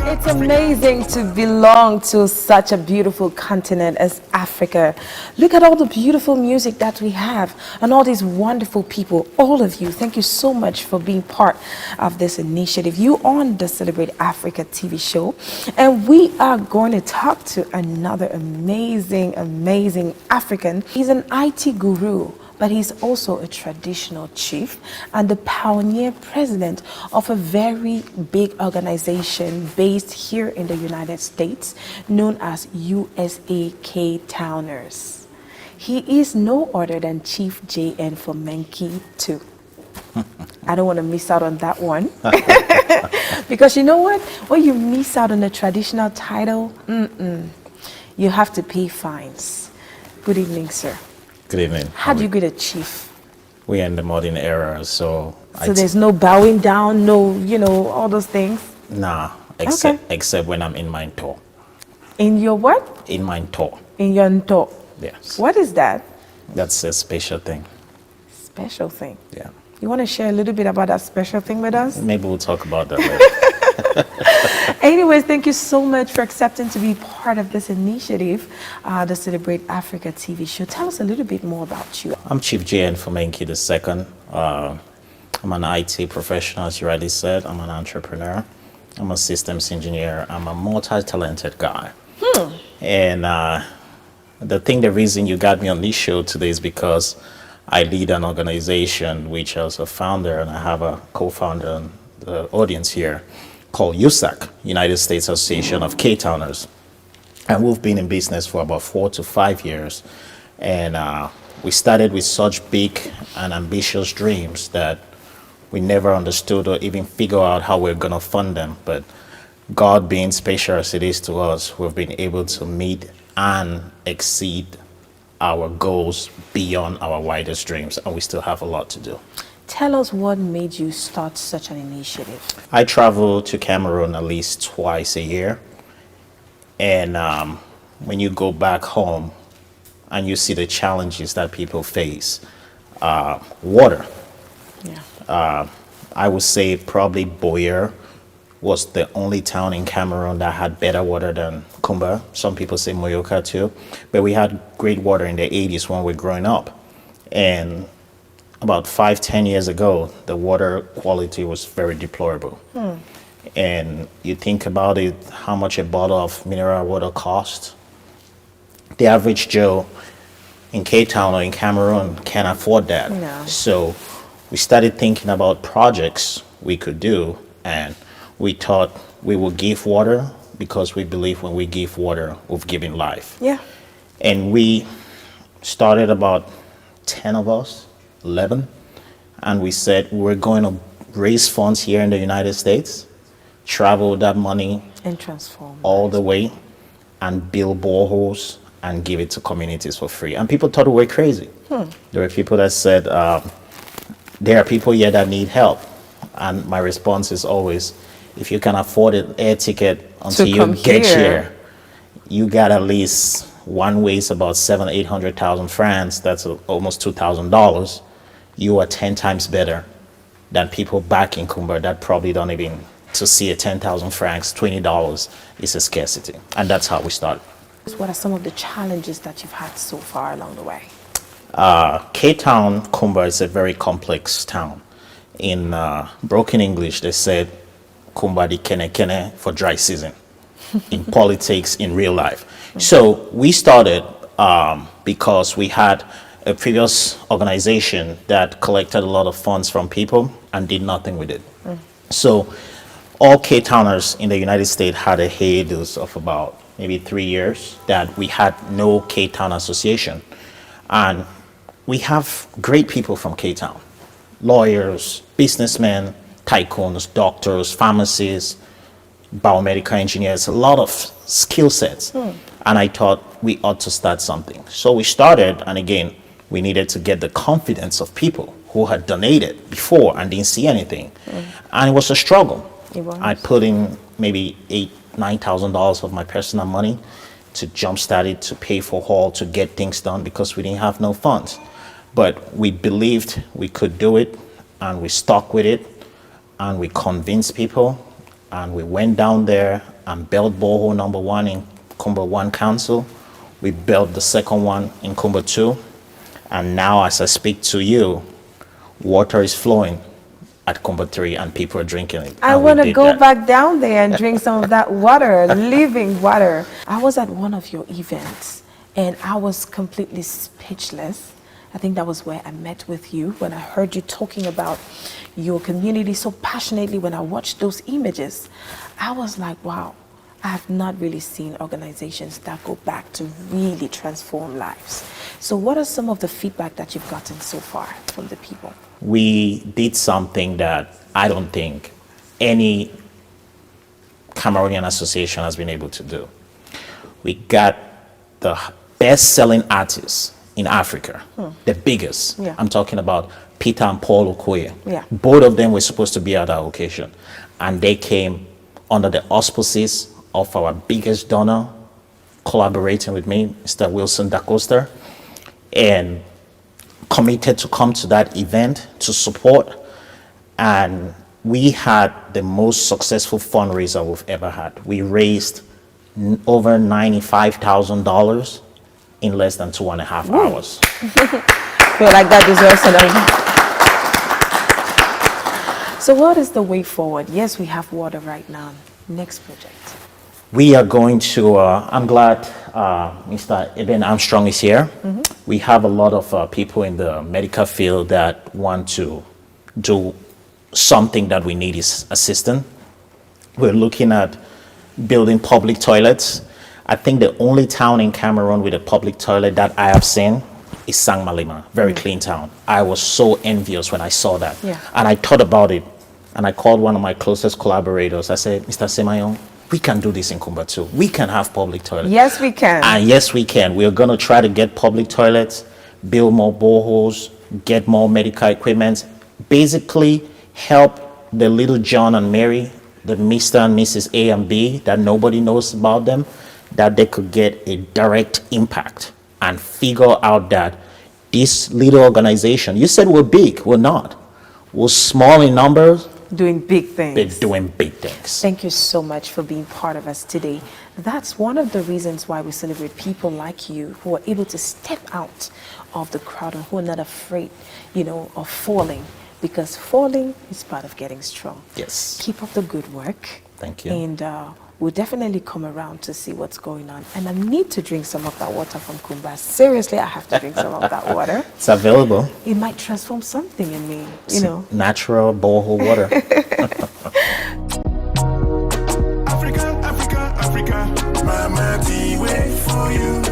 It's amazing to belong to such a beautiful continent as Africa. Look at all the beautiful music that we have and all these wonderful people. All of you, thank you so much for being part of this initiative. You on the Celebrate Africa TV show, and we are going to talk to another amazing African. He's an IT guru, but he's also a traditional chief and the pioneer president of a very big organization based here in the United States known as USAKTOWNERS. He is no other than Chief J.N. Fomenki too. I don't want to miss out on that one. Because you know what? When you miss out on a traditional title, you have to pay fines. Good evening, sir. Good evening. How do you get a chief? We're in the modern era, so there's no bowing down, no, all those things? Nah, except when I'm in my tour. In your what? In my tour. In your tour? Yes. What is that? That's a special thing. Special thing? Yeah. You want to share a little bit about that special thing with us? Maybe we'll talk about that later. Anyways, thank you so much for accepting to be part of this initiative, the Celebrate Africa TV show. Tell us a little bit more about you. I'm Chief J.N. Fomenki II. I'm an IT professional, as you already said. I'm an entrepreneur. I'm a systems engineer. I'm a multi-talented guy. And the reason you got me on this show today is because I lead an organization which as a founder, and I have a co-founder in the audience here, called USAC, United States Association of K-Towners. And we've been in business for about 4 to 5 years. And we started with such big and ambitious dreams that we never understood or even figure out how we're going to fund them. But God being special as it is to us, we've been able to meet and exceed our goals beyond our widest dreams. And we still have a lot to do. Tell us what made you start such an initiative. I travel to Cameroon at least twice a year. And when you go back home and you see the challenges that people face, water. Yeah. I would say probably Boyer was the only town in Cameroon that had better water than Kumba. Some people say Moyoka too. But we had great water in the 80s when we were growing up. And about 5-10 years ago, the water quality was very deplorable. And you think about it, how much a bottle of mineral water costs. The average Joe in K-Town or in Cameroon can't afford that. No. So we started thinking about projects we could do, and we thought we would give water because we believe when we give water, we've given life. Yeah. And we started about 10 of us, 11, and we said we're going to raise funds here in the United States, travel that money and transform all the way and build boreholes and give it to communities for free. And people thought we were crazy. There were people that said, there are people here that need help. And my response is always, if you can afford an air ticket until you get here, you got at least one way is about 700,000-800,000 francs. That's almost $2,000. You are 10 times better than people back in Kumba that probably don't even, to see a 10,000 francs, $20 is a scarcity. And that's how we started. What are some of the challenges that you've had so far along the way? K-Town, Kumba is a very complex town. In broken English, they said Kumba di kene kene for dry season. In politics, in real life. So we started because we had a previous organization that collected a lot of funds from people and did nothing with it. So all K-Towners in the United States had a hiatus of about maybe 3 years that we had no K-Town association. And we have great people from K-Town, lawyers, businessmen, tycoons, doctors, pharmacists, biomedical engineers, a lot of skill sets. And I thought we ought to start something. So we started, and again, we needed to get the confidence of people who had donated before and didn't see anything. And it was a struggle. I put in maybe $8,000-9,000 of my personal money to jumpstart it, to pay for hall, to get things done because we didn't have no funds. But we believed we could do it, and we stuck with it. and we convinced people, and we went down there and built borehole number 1 in Kumba 1 Council. We built the second one in Kumba 2, and now as I speak to you, water is flowing at Kumba 3 and people are drinking it. I want to go back down there and drink some of that water, living water. I was at one of your events and I was completely speechless. I think that was where I met with you, when I heard you talking about your community so passionately. When I watched those images, I was like, wow, I have not really seen organizations that go back to really transform lives. So what are some of the feedback that you've gotten so far from the people? We did something that I don't think any Cameroonian association has been able to do. We got the best-selling artists in Africa, the biggest. Yeah. I'm talking about Peter and Paul Okoye. Yeah. Both of them were supposed to be at our occasion, and they came under the auspices of our biggest donor, collaborating with me, Mr. Wilson Dacosta, and committed to come to that event to support. And we had the most successful fundraiser we've ever had. We raised over $95,000 in less than 2.5 hours. Feel like that deserves it. So what is the way forward? Yes, we have water right now. Next project. We are going to, I'm glad Mr. Eben Armstrong is here. We have a lot of people in the medical field that want to do something that we need is assistance. We're looking at building public toilets. I think the only town in Cameroon with a public toilet that I have seen is Sang Malima, very clean town. I was so envious when I saw that. Yeah. And I thought about it, and I called one of my closest collaborators. I said, Mr. Semayon, we can do this in Kumba too. We can have public toilets. Yes, we can. And yes, we can. We're going to try to get public toilets, build more boreholes, get more medical equipment, basically help the little John and Mary, the Mr. and Mrs. A and B that nobody knows about them, that they could get a direct impact and figure out that this little organization, you said we're big, we're not. We're small in numbers, Doing big things. they're doing big things. Thank you so much for being part of us today. That's one of the reasons why we celebrate people like you who are able to step out of the crowd and who are not afraid, of falling, because falling is part of getting strong. Yes. Keep up the good work. Thank you. And we'll definitely come around to see what's going on. And I need to drink some of that water from Kumba. Seriously, I have to drink some of that water. It's available. It might transform something in me, Natural borehole water. Africa, Africa, Africa, Mama, wait for you.